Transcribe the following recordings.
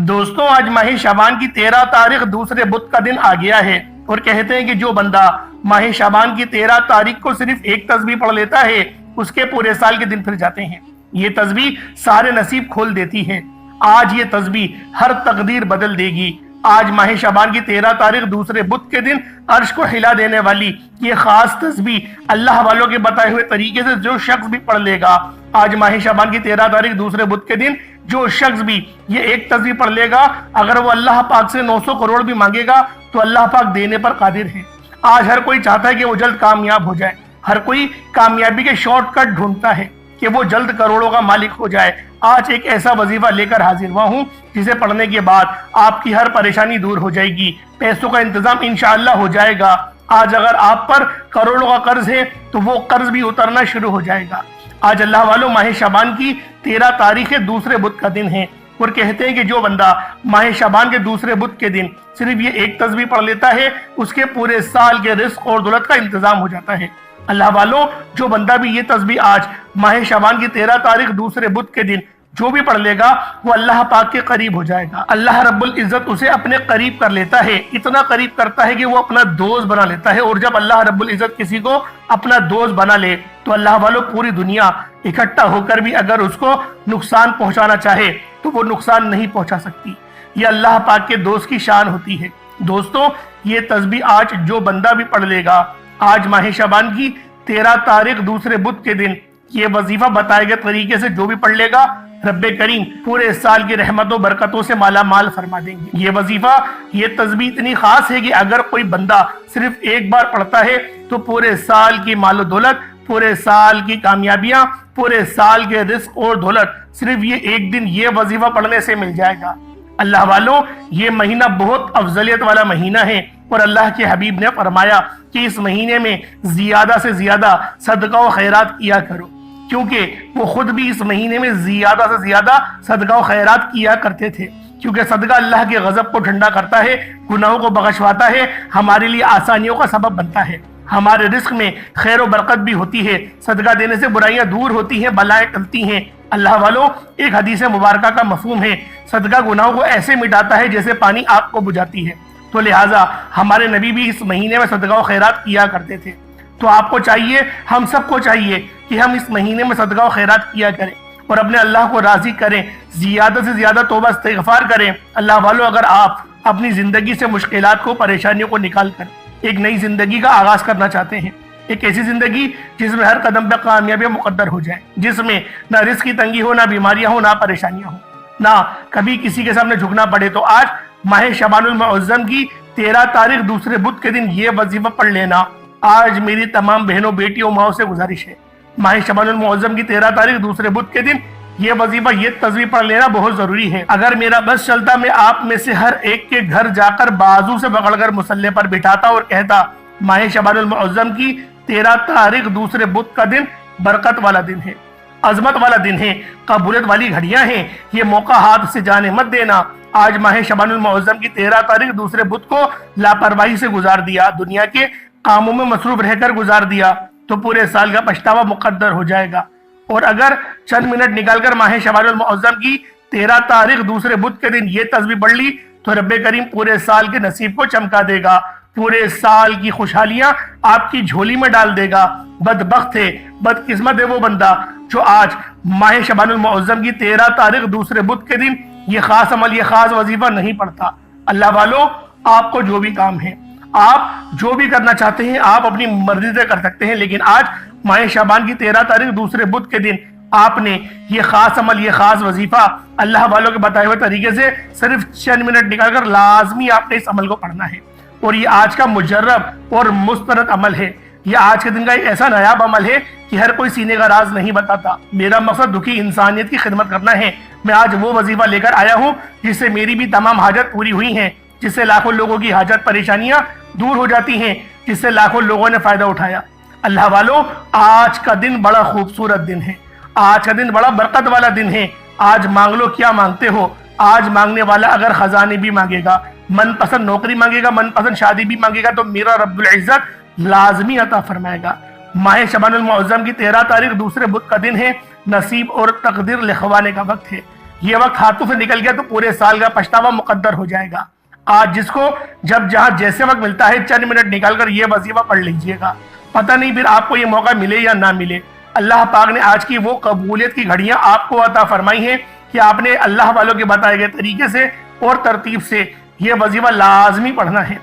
دوستوں آج ماہ شعبان کی 13 تاریخ دوسرے بدھ کا دن آ گیا ہے اور کہتے ہیں کہ جو بندہ ماہ شعبان کی 13 تاریخ کو صرف ایک تسبیح پڑھ لیتا ہے اس کے پورے سال کے دن پھر جاتے ہیں۔ یہ تسبیح سارے نصیب کھول دیتی ہے۔ آج یہ تسبیح ہر تقدیر بدل دے گی۔ آج ماہ شعبان کی 13 تاریخ دوسرے بدھ کے دن عرش کو ہلا دینے والی یہ خاص تسبیح اللہ والوں کے بتائے ہوئے طریقے سے جو شخص بھی پڑھ لے گا، آج ماہ شعبان کی 13 تاریخ دوسرے بدھ کے دن جو شخص بھی یہ ایک تسبیح پڑھ لے گا، اگر وہ اللہ پاک سے 900 کروڑ بھی مانگے گا تو اللہ پاک دینے پر قادر ہے۔ آج ہر کوئی چاہتا ہے کہ وہ جلد کامیاب ہو جائے، ہر کوئی کامیابی کے شارٹ کٹ ڈھونڈتا ہے کہ وہ جلد کروڑوں کا مالک ہو جائے۔ آج ایک ایسا وظیفہ لے کر حاضر ہوا ہوں جسے پڑھنے کے بعد آپ کی ہر پریشانی دور ہو جائے گی، پیسوں کا انتظام انشاءاللہ ہو جائے گا۔ آج اگر آپ پر کروڑوں کا قرض ہے تو وہ قرض بھی اترنا شروع ہو جائے گا۔ آج اللہ والوں ماہ شعبان کی 13 تاریخ دوسرے بدھ کا دن ہے اور کہتے ہیں کہ جو بندہ ماہ شعبان کے دوسرے بدھ کے دن صرف یہ ایک تسبیح پڑھ لیتا ہے اس کے پورے سال کے رزق اور دولت کا انتظام ہو جاتا ہے۔ اللہ والوں جو بندہ بھی یہ تسبیح آج ماہ شعبان کی 13 تاریخ دوسرے بدھ کے دن جو بھی پڑھ لے گا وہ اللہ پاک کے قریب ہو جائے گا۔ اللہ رب العزت اسے اپنے قریب کر لیتا ہے، اتنا قریب کرتا ہے کہ وہ اپنا دوست بنا لیتا ہے، اور جب اللہ رب العزت کسی کو اپنا دوست بنا لے تو اللہ والوں پوری دنیا اکٹھا ہو کر بھی اگر اس کو نقصان پہنچانا چاہے تو وہ نقصان نہیں پہنچا سکتی۔ یہ اللہ پاک کے دوست کی شان ہوتی ہے۔ دوستوں یہ تسبیح آج جو بندہ بھی پڑھ لے گا، آج ماہ شعبان کی 13 تاریخ دوسرے بدھ کے دن یہ وظیفہ بتائے گئے طریقے سے جو بھی پڑھ لے گا، رب کریم پورے سال کی رحمتوں برکتوں سے مالا مال فرما دیں گے۔ یہ وظیفہ یہ تسبیح اتنی خاص ہے کہ اگر کوئی بندہ صرف ایک بار پڑھتا ہے تو پورے سال کی مال و دولت، پورے سال کی کامیابیاں، پورے سال کے رزق اور دولت صرف یہ ایک دن یہ وظیفہ پڑھنے سے مل جائے گا۔ اللہ والوں یہ مہینہ بہت افضلیت والا مہینہ ہے اور اللہ کے حبیب نے فرمایا کہ اس مہینے میں زیادہ سے زیادہ صدقہ و خیرات کیا کرو، کیونکہ وہ خود بھی اس مہینے میں زیادہ سے زیادہ صدقہ و خیرات کیا کرتے تھے، کیونکہ صدقہ اللہ کے غضب کو ٹھنڈا کرتا ہے، گناہوں کو بخشواتا ہے، ہمارے لیے آسانیوں کا سبب بنتا ہے، ہمارے رزق میں خیر و برکت بھی ہوتی ہے، صدقہ دینے سے برائیاں دور ہوتی ہیں، بلائیں ٹلتی ہیں۔ اللہ والوں ایک حدیث مبارکہ کا مفہوم ہے، صدقہ گناہوں کو ایسے مٹاتا ہے جیسے پانی آگ کو بجھاتی ہے، تو لہٰذا ہمارے نبی بھی اس مہینے میں صدقہ و خیرات کیا کرتے تھے۔ تو آپ کو چاہیے، ہم سب کو چاہیے کہ ہم اس مہینے میں صدقہ و خیرات کیا کریں اور اپنے اللہ کو راضی کریں، زیادہ سے زیادہ توبہ استغفار کریں۔ اللہ والوں اگر آپ اپنی زندگی سے مشکلات کو، پریشانیوں کو نکال کر ایک نئی زندگی کا آغاز کرنا چاہتے ہیں، ایک ایسی زندگی جس میں ہر قدم پہ کامیابی مقدر ہو جائے، جس میں نہ رزق کی تنگی ہو، نہ بیماریاں ہوں، نہ پریشانیاں ہوں، نہ کبھی کسی کے سامنے جھکنا پڑے، تو آج ماہ شعبان المعظم کی 13 تاریخ دوسرے بدھ کے دن یہ وظیفہ پڑھ لینا۔ آج میری تمام بہنوں، بیٹیوں، ماؤں سے گزارش ہے، ماہ شعبان المعظم کی 13 تاریخ دوسرے بدھ کے دن یہ وظیفہ یہ تسبیح پڑھ لینا بہت ضروری ہے۔ اگر میرا بس چلتا میں آپ میں سے ہر ایک کے گھر جا کر بازو سے پکڑ کر مصلے پر بٹھاتا اور کہتا ماہ شعبان المعظم کی 13 تاریخ دوسرے بدھ کا دن برکت والا دن ہے، عظمت والا دن ہے، قبولیت والی گھڑیاں ہیں، یہ موقع ہاتھ سے جانے مت دینا۔ آج ماہ شعبان المعظم کی 13 تاریخ دوسرے بدھ کو لاپرواہی سے گزار دیا، دنیا کے کاموں میں مصروف رہ کر گزار دیا تو پورے سال کا پچھتاوا مقدر ہو جائے گا، اور اگر چند منٹ نکال کر ماہ شعبان المعظم کی 13 تاریخ دوسرے بدھ کے دن یہ تسبیح پڑھ لی تو رب کریم پورے سال کے نصیب کو چمکا دے گا، پورے سال کی خوشحالیاں آپ کی جھولی میں ڈال دے گا۔ بدبخت ہے، بدقسمت ہے وہ بندہ جو آج ماہ شعبان المعظم کی 13 تاریخ دوسرے بدھ کے دن یہ خاص عمل، یہ خاص وظیفہ نہیں پڑھتا۔ اللہ والوں آپ کو جو بھی کام ہے، آپ جو بھی کرنا چاہتے ہیں آپ اپنی مرضی سے کر سکتے ہیں، لیکن آج ماہ شعبان کی 13 تاریخ دوسرے بدھ کے دن آپ نے یہ خاص عمل، یہ خاص وظیفہ اللہ والوں کے بتائے ہوئے طریقے سے صرف چند منٹ نکال کر لازمی آپ نے اس عمل کو پڑھنا ہے، اور یہ آج کا مجرب اور مستند عمل ہے۔ یہ آج کے دن کا ایک ایسا نایاب عمل ہے کہ ہر کوئی سینے کا راز نہیں بتاتا۔ میرا مقصد دکھی انسانیت کی خدمت کرنا ہے۔ میں آج وہ وظیفہ لے کر آیا ہوں جس سے میری بھی تمام حاجت پوری ہوئی ہیں، جس سے لاکھوں لوگوں کی حاجت پریشانیاں دور ہو جاتی ہیں، جس سے لاکھوں لوگوں نے فائدہ اٹھایا۔ اللہ والوں آج کا دن بڑا خوبصورت دن ہے، آج کا دن بڑا برکت والا دن ہے۔ آج مانگ لو کیا مانگتے ہو۔ آج مانگنے والا اگر خزانے بھی مانگے گا، من پسند نوکری مانگے گا، من پسند شادی بھی مانگے گا تو میرا رب العزت لازمی عطا فرمائے گا۔ ماہ شعبان المعظم کی 13 تاریخ دوسرے بدھ کا دن ہے، نصیب اور تقدیر لکھوانے کا وقت ہے۔ یہ وقت ہاتھوں سے نکل گیا تو پورے سال کا پچھتاوا مقدر ہو جائے گا۔ آج جس کو جب جہاں جیسے وقت ملتا ہے چند منٹ نکال کر یہ وظیفہ پڑھ لیجئے گا، پتہ نہیں پھر آپ کو یہ موقع ملے یا نہ ملے۔ اللہ پاک نے آج کی وہ قبولیت کی گھڑیاں آپ کو عطا فرمائی ہیں کہ آپ نے اللہ والوں کے بتائے گئے طریقے سے اور ترتیب سے یہ وظیفہ لازمی پڑھنا ہے۔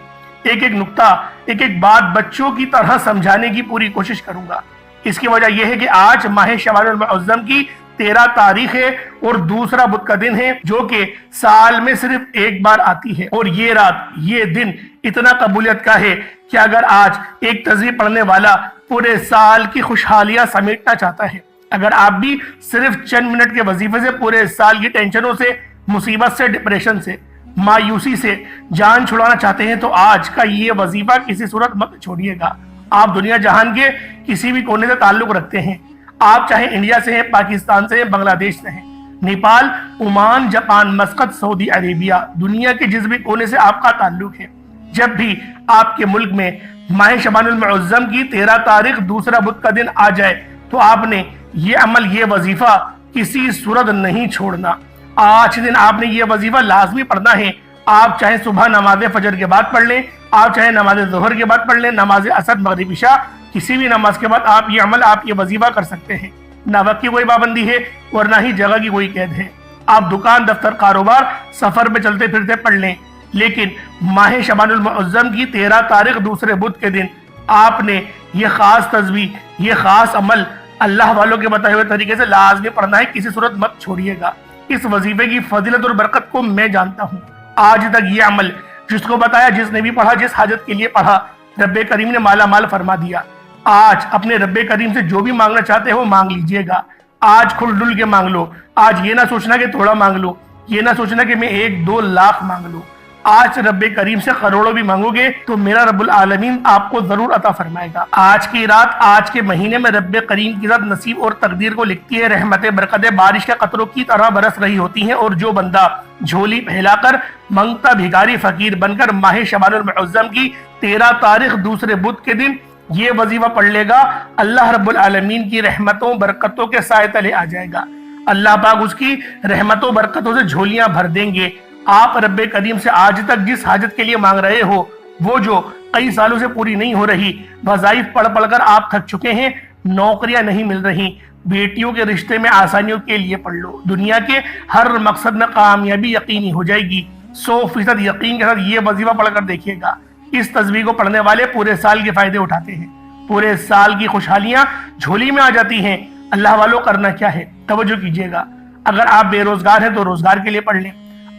ایک ایک نقطہ، ایک ایک بات بچوں کی طرح سمجھانے کی پوری کوشش کروں گا۔ اس کی وجہ یہ ہے کہ آج ماہ شعبان المعظم کی 13 تاریخ ہے اور دوسرا بدھ کا دن ہے جو کہ سال میں صرف ایک بار آتی ہے، اور یہ رات، یہ دن اتنا قبولیت کا ہے کہ اگر آج ایک تسبیح پڑھنے والا پورے سال کی خوشحالیاں سمیٹنا چاہتا ہے، اگر آپ بھی صرف چند منٹ کے وظیفے سے پورے سال کی ٹینشنوں سے، مصیبت سے، ڈپریشن سے، مایوسی سے جان چھڑانا چاہتے ہیں تو آج کا یہ وظیفہ کسی صورت مت چھوڑیے گا۔ آپ دنیا جہان کے کسی بھی کونے سے تعلق رکھتے ہیں، آپ چاہے انڈیا سے ہیں، پاکستان سے ہیں، بنگلہ دیش سے ہیں، نیپال، عمان، جاپان، مسقط، سعودی عربیہ، دنیا کے جس بھی کونے سے آپ کا تعلق ہے، جب بھی آپ کے ملک میں ماہ شعبان المعظم کی 13 تاریخ دوسرا بدھ کا دن آ جائے تو آپ نے یہ عمل، یہ وظیفہ کسی صورت نہیں چھوڑنا۔ آج دن آپ نے یہ وظیفہ لازمی پڑھنا ہے۔ آپ چاہے صبح نماز فجر کے بعد پڑھ لیں، آپ چاہے نماز ظہر کے بعد پڑھ لیں، نماز عصر، مغرب، عشاء، کسی بھی نماز کے بعد آپ یہ عمل، آپ یہ وظیفہ کر سکتے ہیں۔ نہ وقت کی کوئی پابندی ہے اور نہ ہی جگہ کی کوئی قید ہے۔ آپ دکان، دفتر، کاروبار، سفر میں چلتے پھرتے پڑھ لیں، لیکن ماہ شعبان المعظم کی 13 تاریخ دوسرے بدھ کے دن آپ نے یہ خاص تسبیح، یہ خاص عمل اللہ والوں کے بتائے ہوئے طریقے سے لازمی پڑھنا ہے، کسی صورت مت چھوڑیے گا۔ اس وظیفے کی فضیلت اور برکت کو میں جانتا ہوں۔ آج تک یہ عمل جس کو بتایا، جس نے بھی پڑھا، جس حاجت کے لیے پڑھا، رب کریم نے مالا مال فرما دیا۔ آج اپنے رب کریم سے جو بھی مانگنا چاہتے ہو مانگ لیجئے گا۔ آج کھل ڈل کے مانگ لو۔ آج یہ نہ سوچنا کہ تھوڑا مانگ لو، یہ نہ سوچنا کہ میں 1-2 لاکھ مانگ لوں۔ آج رب کریم سے کروڑوں بھی مانگو گے تو میرا رب العالمین آپ کو ضرور عطا فرمائے گا۔ آج کی رات، آج کے مہینے میں رب کریم کی ذات نصیب اور تقدیر کو لکھتی ہے، رحمتیں، برکتیں بارش کے قطروں کی طرح برس رہی ہوتی ہیں، اور جو بندہ جھولی پھیلا کر، منگتا بھیکاری فقیر بن کر ماہ شعبان المعظم کی 13 تاریخ دوسرے بدھ کے دن یہ وظیفہ پڑھ لے گا، اللہ رب العالمین کی رحمتوں، برکتوں کے سائے تلے آ جائے گا۔ اللہ پاک اس کی رحمتوں، برکتوں سے جھولیاں بھر دیں گے۔ آپ رب کریم سے آج تک جس حاجت کے لیے مانگ رہے ہو، وہ جو کئی سالوں سے پوری نہیں ہو رہی، وظائف پڑھ پڑھ کر آپ تھک چکے ہیں، نوکریاں نہیں مل رہی، بیٹیوں کے رشتے میں آسانیوں کے لیے پڑھ لو، دنیا کے ہر مقصد میں کامیابی یقینی ہو جائے گی۔ 100% یقین کے ساتھ یہ وظیفہ پڑھ کر دیکھیے گا۔ اس تسبیح کو پڑھنے والے پورے سال کے فائدے اٹھاتے ہیں، پورے سال کی خوشحالیاں جھولی میں آ جاتی ہیں۔ اللہ والوں، کرنا کیا ہے؟ توجہ کیجیے گا۔ اگر آپ بے روزگار ہیں تو روزگار کے لیے پڑھ لیں۔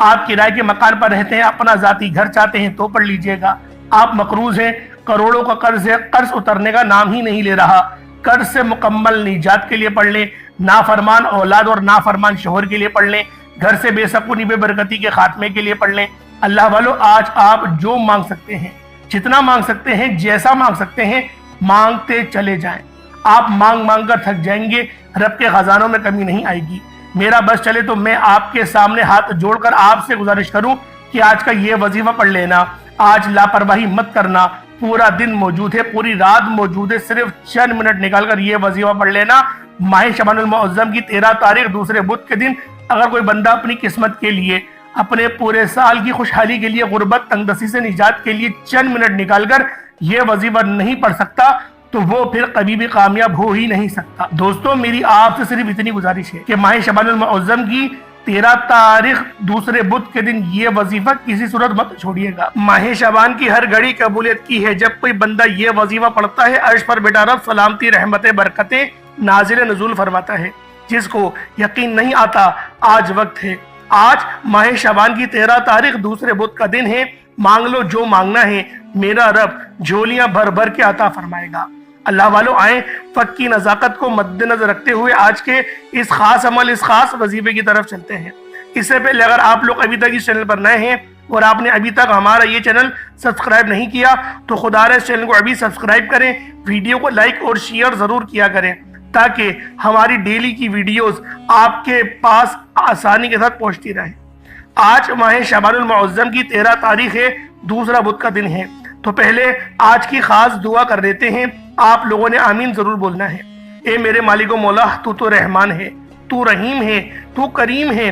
آپ کرائے کے مکان پر رہتے ہیں، اپنا ذاتی گھر چاہتے ہیں تو پڑھ لیجئے گا۔ آپ مقروض ہیں، کروڑوں کا قرض ہے، قرض اترنے کا نام ہی نہیں لے رہا، قرض سے مکمل نجات کے لیے پڑھ لیں۔ نافرمان اولاد اور نافرمان شوہر کے لیے پڑھ لیں۔ گھر سے بے سکونی، بے برکتی کے خاتمے کے لیے پڑھ لیں۔ اللہ والو، آج آپ جو مانگ سکتے ہیں، جتنا مانگ سکتے ہیں، جیسا مانگ سکتے ہیں، مانگتے چلے جائیں۔ آپ مانگ مانگ کر تھک جائیں گے، رب کے خزانوں میں کمی نہیں آئے گی۔ میرا بس چلے تو میں آپ کے سامنے ہاتھ جوڑ کر آپ سے گزارش کروں کہ آج کا یہ وظیفہ پڑھ لینا۔ آج لاپرواہی مت کرنا، پورا دن موجود ہے، پوری رات موجود ہے، صرف چند منٹ نکال کر یہ وظیفہ پڑھ لینا۔ ماہ شعبان المعظم کی 13 تاریخ دوسرے بدھ کے دن اگر کوئی بندہ اپنی قسمت کے لیے، اپنے پورے سال کی خوشحالی کے لیے، غربت، تنگدستی سے نجات کے لیے چند منٹ نکال کر یہ وظیفہ نہیں پڑھ سکتا تو وہ پھر کبھی بھی کامیاب ہو ہی نہیں سکتا۔ دوستوں، میری آپ سے صرف اتنی گزارش ہے کہ ماہ شعبان المعظم کی 13 تاریخ دوسرے بدھ کے دن یہ وظیفہ کسی صورت مت چھوڑیے گا۔ ماہ شعبان کی ہر گھڑی قبولیت کی ہے۔ جب کوئی بندہ یہ وظیفہ پڑھتا ہے، عرش پر بیٹا رب سلامتی، رحمتیں، برکتیں نازل نزول فرماتا ہے۔ جس کو یقین نہیں آتا، آج وقت ہے۔ آج ماہ شعبان کی 13 تاریخ دوسرے بدھ کا دن ہے۔ مانگ لو جو مانگنا ہے، میرا رب جھولیاں بھر بھر کے عطا فرمائے گا۔ اللہ والوں، آئیں وقت کی نزاکت کو مد نظر رکھتے ہوئے آج کے اس خاص عمل، اس خاص وظیفے کی طرف چلتے ہیں۔ اس سے پہلے اگر آپ لوگ ابھی تک اس چینل پر نئے ہیں اور آپ نے ابھی تک ہمارا یہ چینل سبسکرائب نہیں کیا تو خدا رے اس چینل کو ابھی سبسکرائب کریں، ویڈیو کو لائک اور شیئر ضرور کیا کریں تاکہ ہماری ڈیلی کی ویڈیوز آپ کے پاس آسانی کے ساتھ پہنچتی رہیں۔ آج ماہ شعبان المعظم کی 13 تاریخ ہے، دوسرا بدھ کا دن ہے۔ تو پہلے آج کی خاص دعا کر دیتے ہیں۔ آپ لوگوں نے آمین ضرور بولنا ہے۔ اے میرے مالک و مولا، تو رحمان ہے، تو رحیم ہے، تو کریم ہے،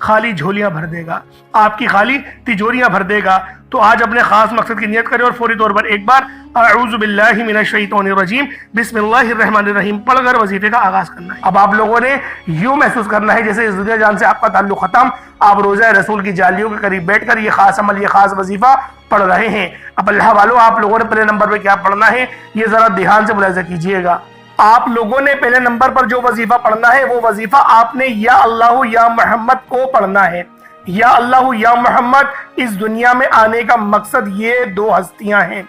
خالی جھولیاں بھر دے گا، آپ کی خالی تجوریاں بھر دے گا۔ تو آج اپنے خاص مقصد کی نیت کریں اور فوری طور پر ایک بار اعوذ باللہ من الشیطان الرجیم بسم اللہ الرحمن الرحیم پڑھ کر وظیفے کا آغاز کرنا ہے۔ اب آپ لوگوں نے یوں محسوس کرنا ہے جیسے اس دنیا جان سے آپ کا تعلق ختم، آپ روزہ رسول کی جالیوں کے قریب بیٹھ کر یہ خاص عمل، یہ خاص وظیفہ پڑھ رہے ہیں۔ اب اللہ والوں، آپ لوگوں نے پہلے نمبر پہ کیا پڑھنا ہے یہ ذرا دھیان سے ملاحظہ کیجئے گا۔ آپ لوگوں نے پہلے نمبر پر جو وظیفہ پڑھنا ہے وہ وظیفہ آپ نے یا اللہ یا محمد کو پڑھنا ہے۔ یا اللہ یا محمد، اس دنیا میں آنے کا مقصد یہ دو ہستیاں ہیں۔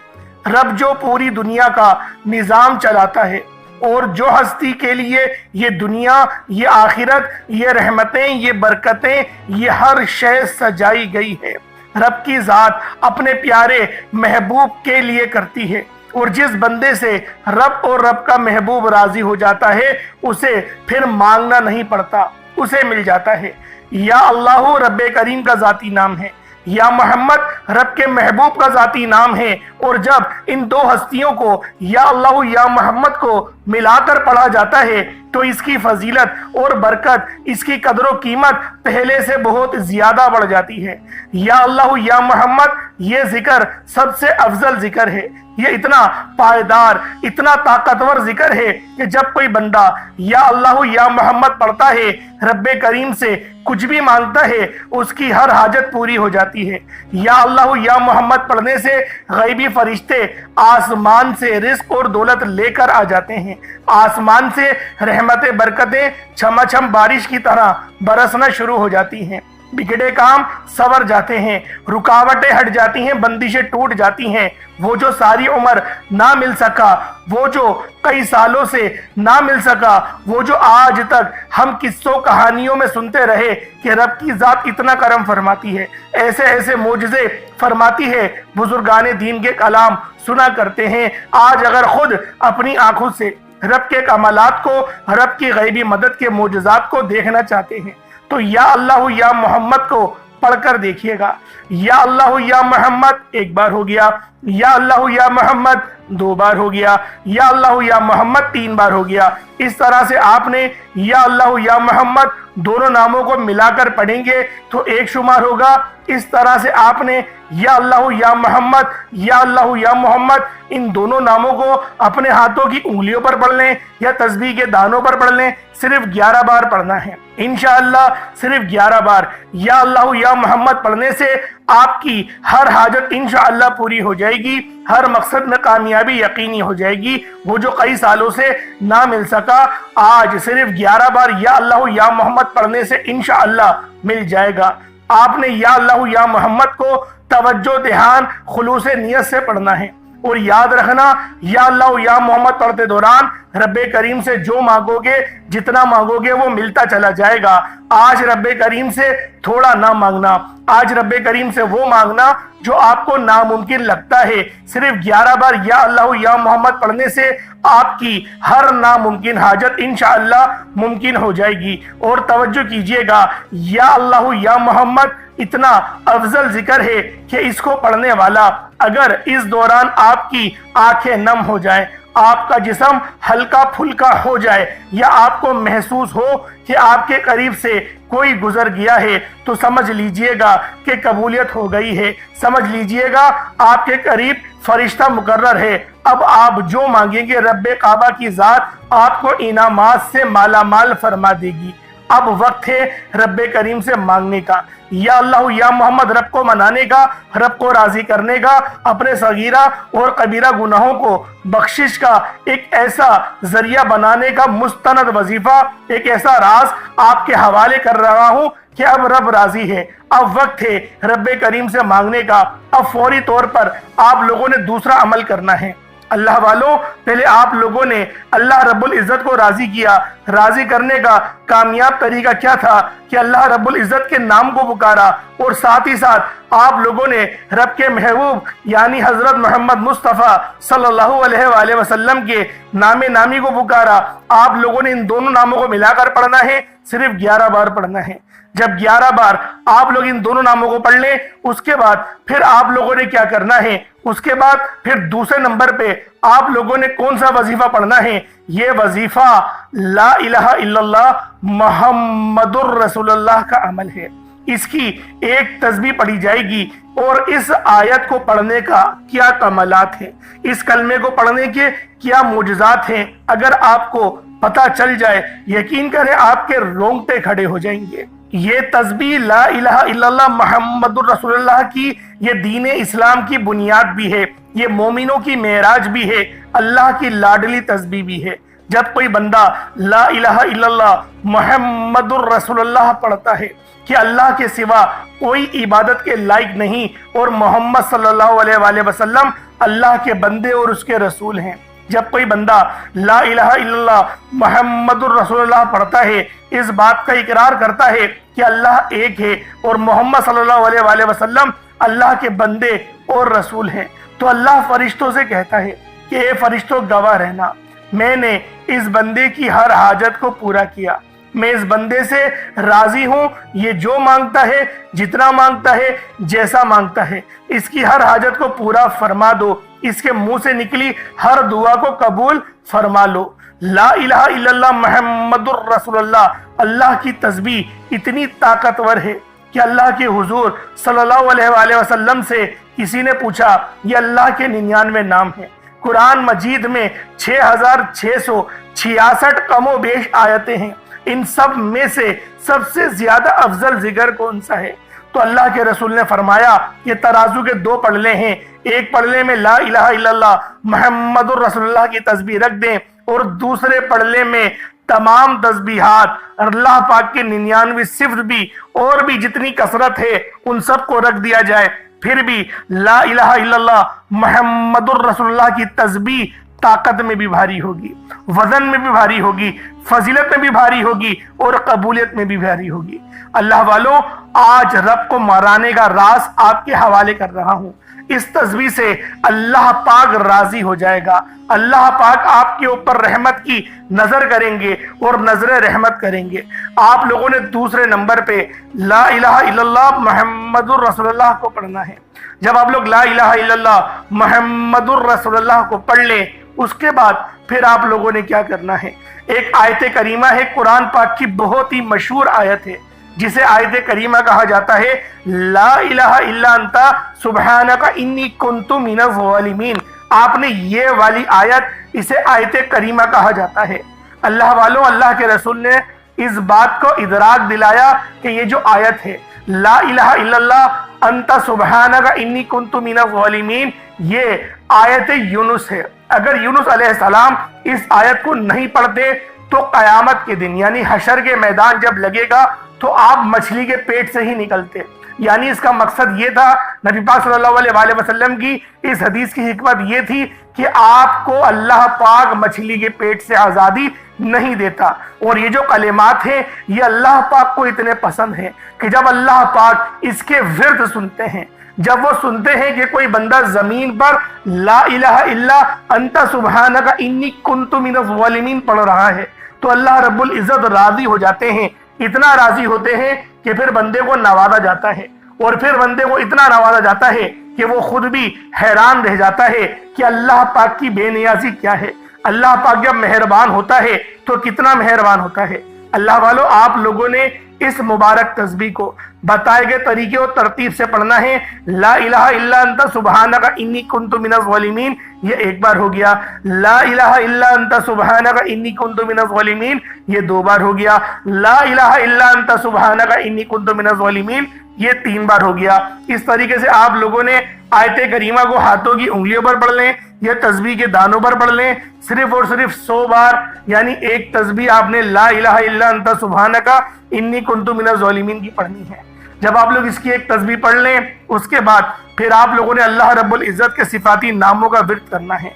رب جو پوری دنیا کا نظام چلاتا ہے اور جو ہستی کے لیے یہ دنیا، یہ آخرت، یہ رحمتیں، یہ برکتیں، یہ ہر شے سجائی گئی ہے، رب کی ذات اپنے پیارے محبوب کے لیے کرتی ہے۔ اور جس بندے سے رب اور رب کا محبوب راضی ہو جاتا ہے اسے پھر مانگنا نہیں پڑتا، اسے مل جاتا ہے۔ یا اللہ رب کریم کا ذاتی نام ہے، یا محمد رب کے محبوب کا ذاتی نام ہے، اور جب ان دو ہستیوں کو یا اللہ یا محمد کو ملا کر پڑھا جاتا ہے تو اس کی فضیلت اور برکت، اس کی قدر و قیمت پہلے سے بہت زیادہ بڑھ جاتی ہے۔ یا اللہ یا محمد یہ ذکر سب سے افضل ذکر ہے، یہ اتنا پائیدار، اتنا طاقتور ذکر ہے کہ جب کوئی بندہ یا اللہ یا محمد پڑھتا ہے، رب کریم سے کچھ بھی مانگتا ہے، اس کی ہر حاجت پوری ہو جاتی ہے۔ یا اللہ یا محمد پڑھنے سے غیبی فرشتے آسمان سے رزق اور دولت لے کر آ جاتے ہیں، آسمان سے رحمتیں برکتیں چھما چھم بارش کی طرح برسنا شروع ہو جاتی ہیں، بگڑے کام سور جاتے ہیں، رکاوٹیں ہٹ جاتی ہیں، بندشیں ٹوٹ جاتی ہیں۔ وہ جو ساری عمر نہ مل سکا، وہ جو کئی سالوں سے نہ مل سکا، وہ جو آج تک ہم قصوں کہانیوں میں سنتے رہے کہ رب کی ذات اتنا کرم فرماتی ہے، ایسے ایسے معجزے فرماتی ہے، بزرگان دین کے کلام سنا کرتے ہیں، آج اگر خود اپنی آنکھوں سے رب کے کمالات کو، رب کی غیبی مدد کے معجزات کو دیکھنا چاہتے ہیں تو یا اللہ یا محمد کو پڑھ کر دیکھیے گا۔ یا اللہ یا محمد ایک بار ہو گیا، یا اللہ یا محمد دو بار ہو گیا، یا اللہ یا محمد تین بار ہو گیا۔ اس طرح سے آپ نے یا اللہ یا محمد دونوں ناموں کو ملا کر پڑھیں گے تو ایک شمار ہوگا۔ اس طرح سے آپ نے یا اللہ یا محمد، یا اللہ یا محمد ان دونوں ناموں کو اپنے ہاتھوں کی انگلیوں پر پڑھ لیں یا تسبیح کے دانوں پر پڑھ لیں، صرف 11 بار پڑھنا ہے انشاءاللہ، صرف 11 بار یا اللہ یا محمد پڑھنے سے آپ کی ہر حاجت انشاءاللہ پوری ہو جائے گی، ہر مقصد میں کامیابی یقینی ہو جائے گی۔ وہ جو کئی سالوں سے نہ مل سکا، آج صرف 11 بار یا اللہ یا محمد پڑھنے سے انشاءاللہ مل جائے گا۔ آپ نے یا اللہ یا محمد کو توجہ، دھیان، خلوص نیت سے پڑھنا ہے، اور یاد رکھنا یا اللہ یا محمد پڑھتے دوران رب کریم سے جو مانگو گے، جتنا مانگو گے وہ ملتا چلا جائے گا۔ آج رب کریم سے تھوڑا نہ مانگنا، آج رب کریم سے وہ مانگنا جو آپ کو ناممکن لگتا ہے۔ صرف 11 بار یا اللہ یا محمد پڑھنے سے آپ کی ہر ناممکن حاجت انشاءاللہ ممکن ہو جائے گی۔ اور توجہ کیجئے گا، یا اللہ یا محمد اتنا افضل ذکر ہے کہ اس کو پڑھنے والا اگر اس دوران آپ کی آنکھیں نم ہو جائیں، آپ کا جسم ہلکا پھلکا ہو جائے، یا آپ کو محسوس ہو کہ آپ کے قریب سے کوئی گزر گیا ہے، تو سمجھ لیجئے گا کہ قبولیت ہو گئی ہے، سمجھ لیجئے گا آپ کے قریب فرشتہ مقرر ہے۔ اب آپ جو مانگیں گے رب کعبہ کی ذات آپ کو انعامات سے مالا مال فرما دے گی۔ اب وقت ہے رب کریم سے مانگنے کا، یا اللہ یا محمد رب کو منانے کا، رب کو راضی کرنے کا، اپنے صغیرہ اور کبیرہ گناہوں کو بخشش کا ایک ایسا ذریعہ بنانے کا مستند وظیفہ، ایک ایسا راز آپ کے حوالے کر رہا ہوں کہ اب رب راضی ہے، اب وقت ہے رب کریم سے مانگنے کا۔ اب فوری طور پر آپ لوگوں نے دوسرا عمل کرنا ہے۔ اللہ والوں، پہلے آپ لوگوں نے اللہ رب العزت کو راضی کیا۔ راضی کرنے کا کامیاب طریقہ کیا تھا کہ اللہ رب العزت کے نام کو پکارا، اور ساتھ ہی ساتھ آپ لوگوں نے رب کے محبوب یعنی حضرت محمد مصطفیٰ صلی اللہ علیہ وآلہ وسلم کے نام نامی کو پکارا۔ آپ لوگوں نے ان دونوں ناموں کو ملا کر پڑھنا ہے، صرف 11 بار پڑھنا ہے۔ جب 11 بار آپ لوگ ان دونوں ناموں کو پڑھ لیں، اس کے بعد پھر آپ لوگوں نے کیا کرنا ہے، اس کے بعد پھر دوسرے نمبر پہ آپ لوگوں نے کون سا وظیفہ پڑھنا ہے؟ یہ وظیفہ لا الہ الا اللہ محمد الرسول اللہ کا عمل ہے۔ اس کی ایک تسبیح پڑھی جائے گی، اور اس آیت کو پڑھنے کا کیا کمالات ہیں، اس کلمے کو پڑھنے کے کیا معجزات ہیں، اگر آپ کو پتہ چل جائے، یقین کریں آپ کے رونگٹے کھڑے ہو جائیں گے۔ یہ تسبیح لا الہ الا اللہ محمد الرسول اللہ کی، یہ دین اسلام کی بنیاد بھی ہے، یہ مومنوں کی معراج بھی ہے، اللہ کی لاڈلی تسبیح بھی ہے۔ جب کوئی بندہ لا الہ الا اللہ محمد الرسول اللہ پڑھتا ہے کہ اللہ کے سوا کوئی عبادت کے لائق نہیں، اور محمد صلی اللہ علیہ وآلہ وسلم اللہ کے بندے اور اس کے رسول ہیں، جب کوئی بندہ لا الہ الا اللہ محمد الرسول اللہ پڑھتا ہے، اس بات کا اقرار کرتا ہے کہ اللہ ایک ہے اور محمد صلی اللہ علیہ وآلہ وسلم اللہ کے بندے اور رسول ہیں، تو اللہ فرشتوں سے کہتا ہے کہ اے فرشتوں گواہ رہنا، میں نے اس بندے کی ہر حاجت کو پورا کیا، میں اس بندے سے راضی ہوں، یہ جو مانگتا ہے، جتنا مانگتا ہے، جیسا مانگتا ہے، اس کی ہر حاجت کو پورا فرما دو، اس کے منہ سے نکلی ہر دعا کو قبول فرما لو۔ لا الہ الا اللہ محمد الرسول اللہ، اللہ کی تسبیح اتنی طاقتور ہے کہ اللہ کے حضور صلی اللہ علیہ وآلہ وسلم سے کسی نے پوچھا، یہ اللہ کے 99 نام ہیں، قرآن مجید میں 6666 کم و بیش آیتیں ہیں، ان سب میں سے سب سے زیادہ افضل ذکر کون سا ہے؟ تو اللہ کے رسول نے فرمایا یہ ترازو کے 2 پلڑے ہیں، ایک پلڑے میں لا الہ الا اللہ محمد الرسول اللہ کی تسبیح رکھ دیں، اور دوسرے پلڑے میں تمام تسبیحات اللہ پاک کے 99 صفر بھی اور بھی جتنی کثرت ہے ان سب کو رکھ دیا جائے، پھر بھی لا الہ الا اللہ محمد الرسول اللہ کی تسبیح طاقت میں بھی بھاری ہوگی، وزن میں بھی بھاری ہوگی، فضیلت میں بھی بھاری ہوگی، اور قبولیت میں بھی بھاری ہوگی۔ اللہ والوں، آج رب کو مرانے کا راز آپ کے حوالے کر رہا ہوں، اس تسبیح سے اللہ پاک راضی ہو جائے گا، اللہ پاک آپ کے اوپر رحمت کی نظر کریں گے اور نظر رحمت کریں گے۔ آپ لوگوں نے دوسرے نمبر پہ لا الہ الا اللہ محمد الرسول اللہ کو پڑھنا ہے۔ جب آپ لوگ لا الہ الا اللہ محمد الرسول اللہ کو پڑھ لیں، اس کے بعد پھر آپ لوگوں نے کیا کرنا ہے؟ ایک آیت کریمہ ہے، قرآن پاک کی بہت ہی مشہور آیت ہے، جسے آیت کریمہ کہا جاتا ہے، لا الہ الا انت سبحانک انی کنت من الظالمین۔ آپ نے یہ والی آیت، اسے آیت کریمہ کہا جاتا ہے۔ اللہ والوں، اللہ کے رسول نے اس بات کو ادراک دلایا کہ یہ جو آیت ہے لا الہ الا اللہ انت سبحانک انی کنت من الظالمین، یہ آیت یونس ہے۔ اگر یونس علیہ السلام اس آیت کو نہیں پڑھتے تو قیامت کے دن یعنی حشر کے میدان جب لگے گا تو آپ مچھلی کے پیٹ سے ہی نکلتے۔ یعنی اس کا مقصد یہ تھا، نبی پاک صلی اللہ علیہ وآلہ وسلم کی اس حدیث کی حکمت یہ تھی کہ آپ کو اللہ پاک مچھلی کے پیٹ سے آزادی نہیں دیتا۔ اور یہ جو کلمات ہیں یہ اللہ پاک کو اتنے پسند ہیں کہ جب اللہ پاک اس کے ورد سنتے ہیں، جب وہ سنتے ہیں کہ کوئی بندہ زمین پر لا الہ الا انت سبحانک انی کنت من الظالمین پڑھ رہا ہے، تو اللہ رب العزت راضی ہو جاتے ہیں، اتنا راضی ہوتے ہیں کہ پھر بندے کو نوازا جاتا ہے، اور پھر بندے کو اتنا نوازا جاتا ہے کہ وہ خود بھی حیران رہ جاتا ہے کہ اللہ پاک کی بے نیازی کیا ہے۔ اللہ پاک جب مہربان ہوتا ہے تو کتنا مہربان ہوتا ہے۔ اللہ والوں، آپ لوگوں نے اس مبارک تسبیح کو بتائے گئے طریقے اور ترتیب سے پڑھنا ہے۔ لا الہ الا انت سبحانک انی کنت من الظالمین، یہ ایک بار ہو گیا۔ لا الہ الا انت سبحانک انی کنت من الظالمین، یہ 2 بار ہو گیا۔ لا الہ الا انت سبحانک انی کنت من الظالمین، یہ 3 بار ہو گیا۔ اس طریقے سے آپ لوگوں نے آیت کریمہ کو ہاتھوں کی انگلیوں پر پڑھ لیں یا تسبیح کے دانوں پر پڑھ لیں، صرف اور صرف 100 بار، یعنی ایک تسبیح آپ نے لا الہ الا انت سبحانک انی کنت من الظالمین کی پڑھنی ہے۔ جب آپ لوگ اس کی ایک تسبیح پڑھ لیں، اس کے بعد پھر آپ لوگوں نے اللہ رب العزت کے صفاتی ناموں کا ورد کرنا ہے۔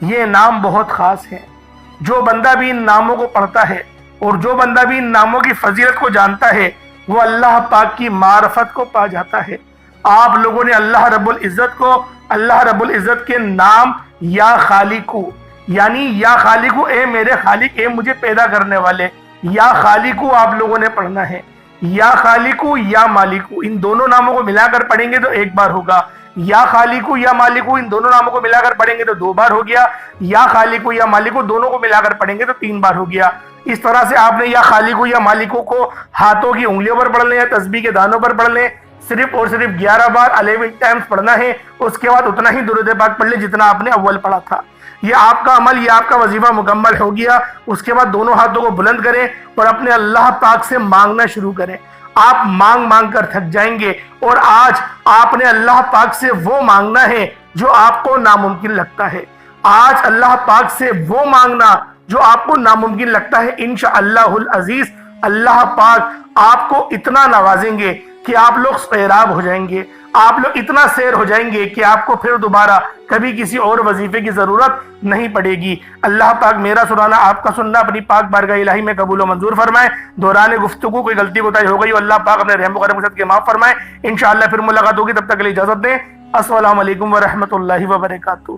یہ نام بہت خاص ہیں، جو بندہ بھی ان ناموں کو پڑھتا ہے اور جو بندہ بھی ان ناموں کی فضیلت کو جانتا ہے وہ اللہ پاک کی معرفت کو پا جاتا ہے۔ آپ لوگوں نے اللہ رب العزت کو، اللہ رب العزت کے نام یا خالقو، یعنی یا خالقو اے میرے خالق، اے مجھے پیدا کرنے والے، یا خالقو آپ لوگوں نے پڑھنا ہے۔ یا خالقو یا مالکو، ان دونوں ناموں کو ملا کر پڑھیں گے تو 1 بار ہوگا۔ یا خالقو یا مالکو، ان دونوں ناموں کو ملا کر پڑھیں گے تو 2 بار ہو گیا۔ یا خالقو یا مالکو دونوں کو ملا کر پڑھیں گے تو 3 بار ہو گیا۔ اس طرح سے آپ نے یا خالق یا مالکوں کو ہاتھوں کی انگلیوں پر پڑھ لیں یا تسبیح کے دانوں پر پڑھ لیں، صرف اور صرف 11 بار 11 ٹائمز پڑھنا ہے، اس کے بعد اتنا ہی درود پاک پڑھ لیں جتنا آپ نے اول پڑھا تھا۔ یہ آپ کا عمل، یہ آپ کا وظیفہ مکمل ہو گیا۔ اس کے بعد دونوں ہاتھوں کو بلند کریں اور اپنے اللہ پاک سے مانگنا شروع کریں۔ آپ مانگ مانگ کر تھک جائیں گے، اور آج آپ نے اللہ پاک سے وہ مانگنا ہے جو آپ کو ناممکن لگتا ہے۔ آج اللہ پاک سے وہ مانگنا جو آپ کو ناممکن لگتا ہے، انشاءاللہ العزیز اللہ پاک آپ کو اتنا نوازیں گے کہ آپ لوگ سیراب ہو جائیں گے، آپ لوگ اتنا سیر ہو جائیں گے کہ آپ کو پھر دوبارہ کبھی کسی اور وظیفے کی ضرورت نہیں پڑے گی۔ اللہ پاک میرا سنانا، آپ کا سننا اپنی پاک بارگاہ الہی میں قبول و منظور فرمائے۔ دوران گفتگو کوئی غلطی کوتاہی ہو گئی، اللہ پاک اپنے رحم و کرم کے ساتھ معاف فرمائے۔ انشاءاللہ پھر ملاقات ہوگی، تب تک کے لیے اجازت دیں۔ السلام علیکم ورحمۃ اللہ وبرکاتہ۔